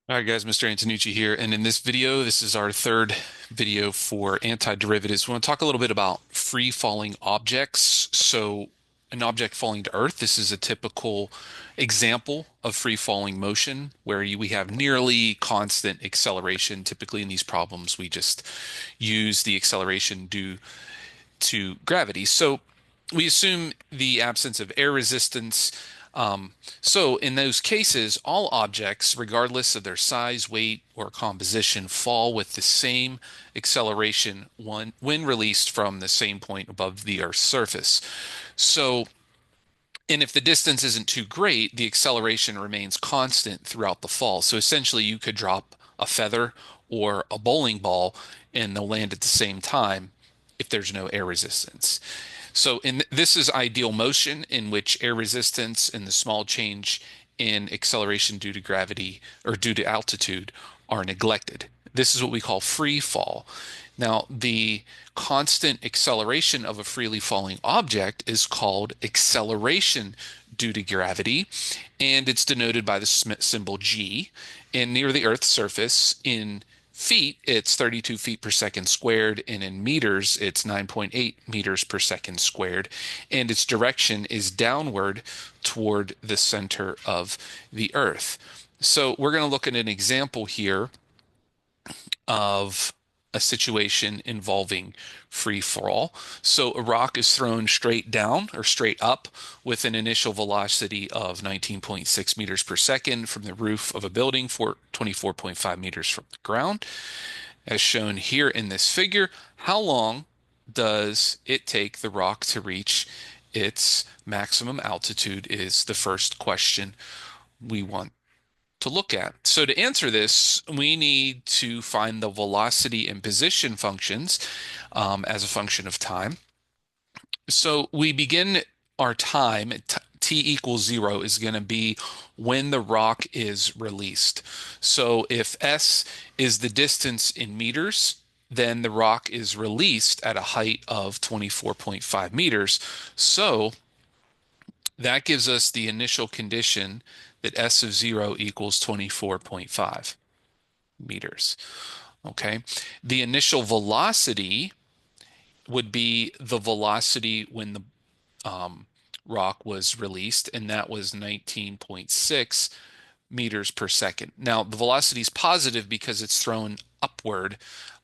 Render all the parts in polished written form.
All right, guys, Mr. Antonucci here, and in this video, this is our third video for antiderivatives. We want to talk a little bit about free-falling objects. So, an object falling to Earth, this is a typical example of free-falling motion where we have nearly constant acceleration. Typically, in these problems, we just use the acceleration due to gravity. So, we assume the absence of air resistance. So in those cases, all objects, regardless of their size, weight, or composition, fall with the same acceleration when released from the same point above the Earth's surface. So, and if the distance isn't too great, the acceleration remains constant throughout the fall. So essentially, you could drop a feather or a bowling ball and they'll land at the same time if there's no air resistance. So this is ideal motion in which air resistance and the small change in acceleration due to gravity or due to altitude are neglected. This is what we call free fall. Now, the constant acceleration of a freely falling object is called acceleration due to gravity, and it's denoted by the symbol g. And near the Earth's surface, in feet, it's 32 feet per second squared, and in meters, it's 9.8 meters per second squared. And its direction is downward toward the center of the Earth. So we're going to look at an example here of a situation involving free fall. So a rock is thrown straight down or straight up with an initial velocity of 19.6 meters per second from the roof of a building for 24.5 meters from the ground. As shown here in this figure, how long does it take the rock to reach its maximum altitude is the first question we want to look at. So to answer this, we need to find the velocity and position functions as a function of time. So we begin our time at t equals 0 is going to be when the rock is released. So if s is the distance in meters, then the rock is released at a height of 24.5 meters. So that gives us the initial condition that S of 0 equals 24.5 meters. Okay. The initial velocity would be the velocity when the rock was released, and that was 19.6 meters per second. Now, the velocity is positive because it's thrown upward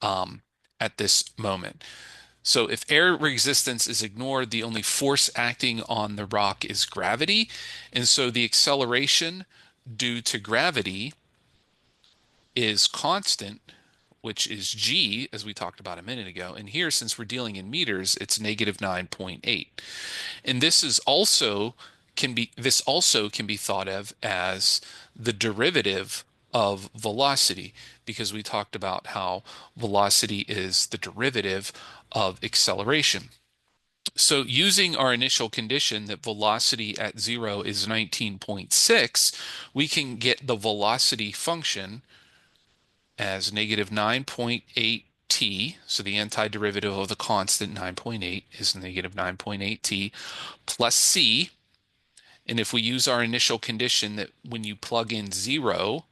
at this moment. So if air resistance is ignored, the only force acting on the rock is gravity. And so the acceleration due to gravity is constant, which is g, as we talked about a minute ago. And here, since we're dealing in meters, it's negative 9.8. And this also can be thought of as the derivative of velocity, because we talked about how velocity is the derivative of acceleration. So using our initial condition that velocity at 0 is 19.6, we can get the velocity function as negative 9.8 t. So the antiderivative of the constant 9.8 is negative 9.8 t plus c. And if we use our initial condition that when you plug in 0,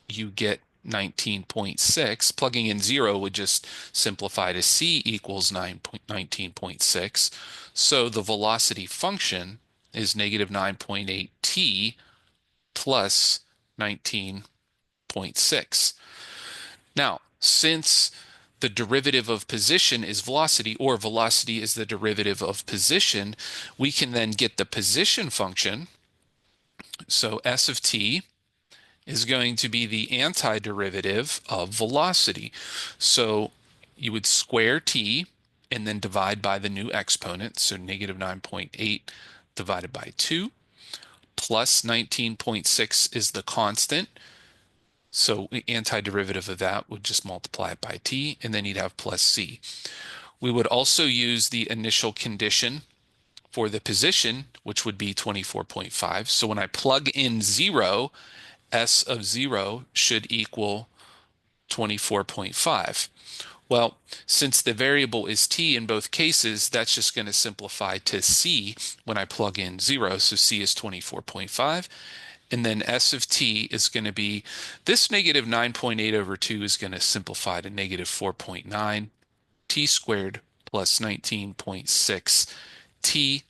you get 19.6. Plugging in 0 would just simplify to c equals 19.6. So the velocity function is negative 9.8 t plus 19.6. Now, since the derivative of position is velocity, or velocity is the derivative of position, we can then get the position function. So s of t is going to be the antiderivative of velocity. So you would square t and then divide by the new exponent. So negative 9.8 divided by 2 plus 19.6 is the constant. So the antiderivative of that would just multiply it by t, and then you'd have plus c. We would also use the initial condition for the position, which would be 24.5. So when I plug in 0, S of 0 should equal 24.5. Well, since the variable is t in both cases, that's just going to simplify to c when I plug in 0. So c is 24.5 And then S of t is going to be, this negative 9.8 over 2 is going to simplify to negative 4.9 t squared plus 19.6 t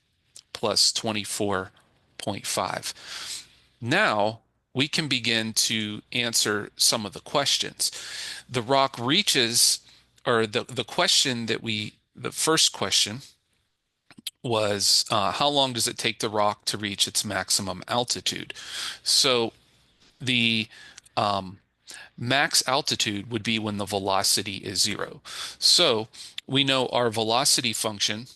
plus 24.5. Now we can begin to answer some of the questions. The rock reaches, or the question that the first question was, how long does it take the rock to reach its maximum altitude? So the um, max altitude would be when the velocity is zero. So we know our velocity function,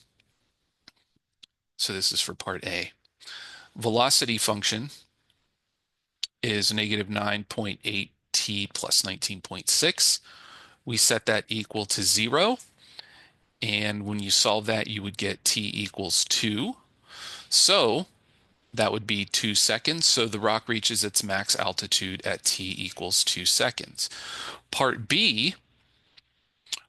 so this is for part A. Velocity function is negative 9.8 t plus 19.6. We set that equal to 0. And when you solve that, you would get t equals 2. So that would be 2 seconds. So the rock reaches its max altitude at t equals 2 seconds. Part B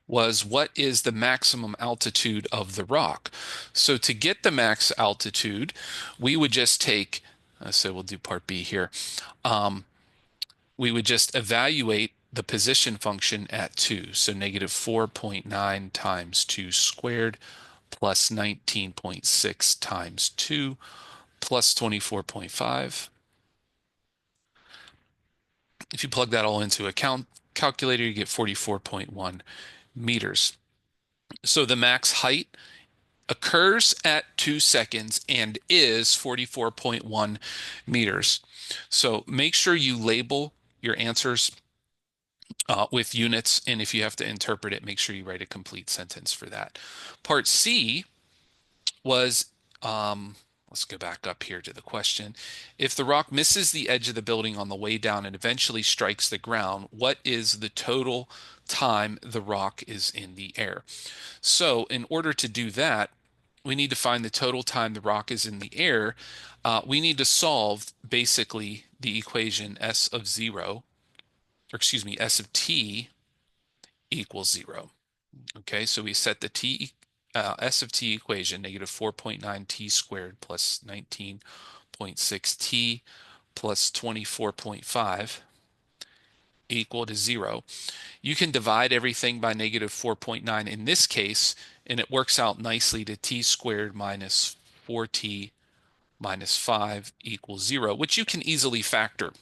was, what is the maximum altitude of the rock? So to get the max altitude, we would just take, so we'll do part B here. We would just evaluate the position function at 2. So negative 4.9 times 2 squared plus 19.6 times 2 plus 24.5. If you plug that all into a calculator, you get 44.1 meters. So the max height occurs at 2 seconds and is 44.1 meters. So make sure you label your answers with units, and if you have to interpret it, make sure you write a complete sentence for that. Part C was, let's go back up here to the question. If the rock misses the edge of the building on the way down and eventually strikes the ground, what is the total time the rock is in the air? So in order to do that, we need to find the total time the rock is in the air. We need to solve basically the equation S of 0, or excuse me, S of t equals 0. Okay, so we set the S of t equation, negative 4.9 t squared plus 19.6 t plus 24.5 equal to 0. You can divide everything by negative 4.9 in this case, and it works out nicely to t squared minus 4t minus 5 equals 0, which you can easily factor.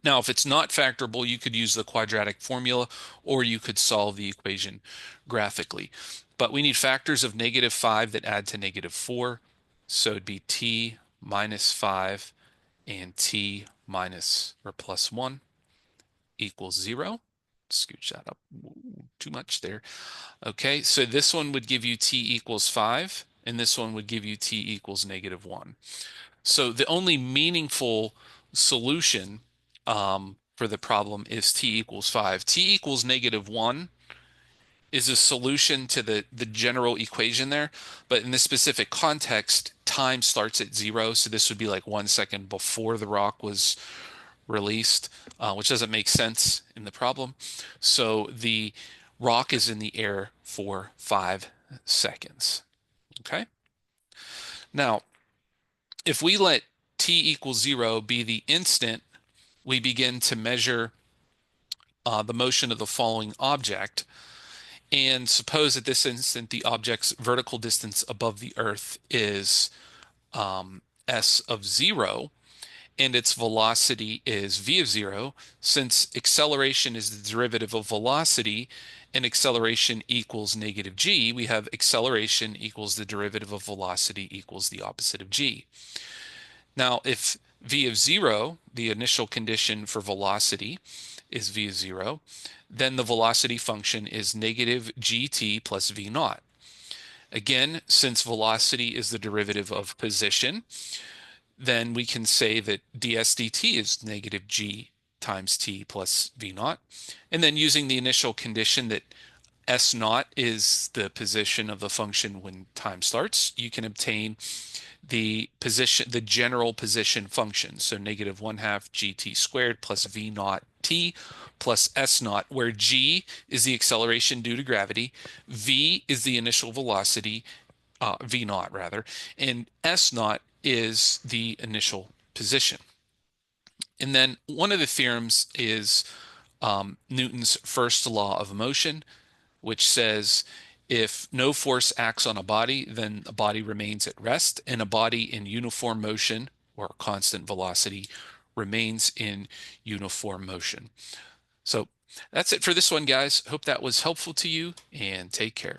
Now, if it's not factorable, you could use the quadratic formula, or you could solve the equation graphically. But we need factors of negative 5 that add to negative 4. So it'd be t minus 5 and t minus or plus 1 equals 0. Scooch that up too much there. Okay, so this one would give you t equals 5, and this one would give you t equals negative 1. So the only meaningful solution for the problem is t equals 5. T equals negative 1 is a solution to the general equation there, but in this specific context, time starts at 0, so this would be like 1 second before the rock was released, which doesn't make sense in the problem. So the rock is in the air for 5 seconds. Okay? Now, if we let t equals 0 be the instant we begin to measure the motion of the falling object, and suppose at this instant the object's vertical distance above the Earth is s of 0, and its velocity is v of 0, since acceleration is the derivative of velocity and acceleration equals negative g, we have acceleration equals the derivative of velocity equals the opposite of g. Now, if v of 0, the initial condition for velocity, is v of 0, then the velocity function is negative gt plus v naught. Again, since velocity is the derivative of position, then we can say that ds dt is negative g times t plus v naught. And then using the initial condition that s naught is the position of the function when time starts, you can obtain the general position function. So negative 1/2 gt squared plus v naught t plus s naught, where g is the acceleration due to gravity, v is the initial velocity, v naught rather, and s naught is the initial position. And then one of the theorems is Newton's first law of motion, which says if no force acts on a body, then the body remains at rest, and a body in uniform motion or constant velocity remains in uniform motion. So that's it for this one, guys. Hope that was helpful to you, and take care.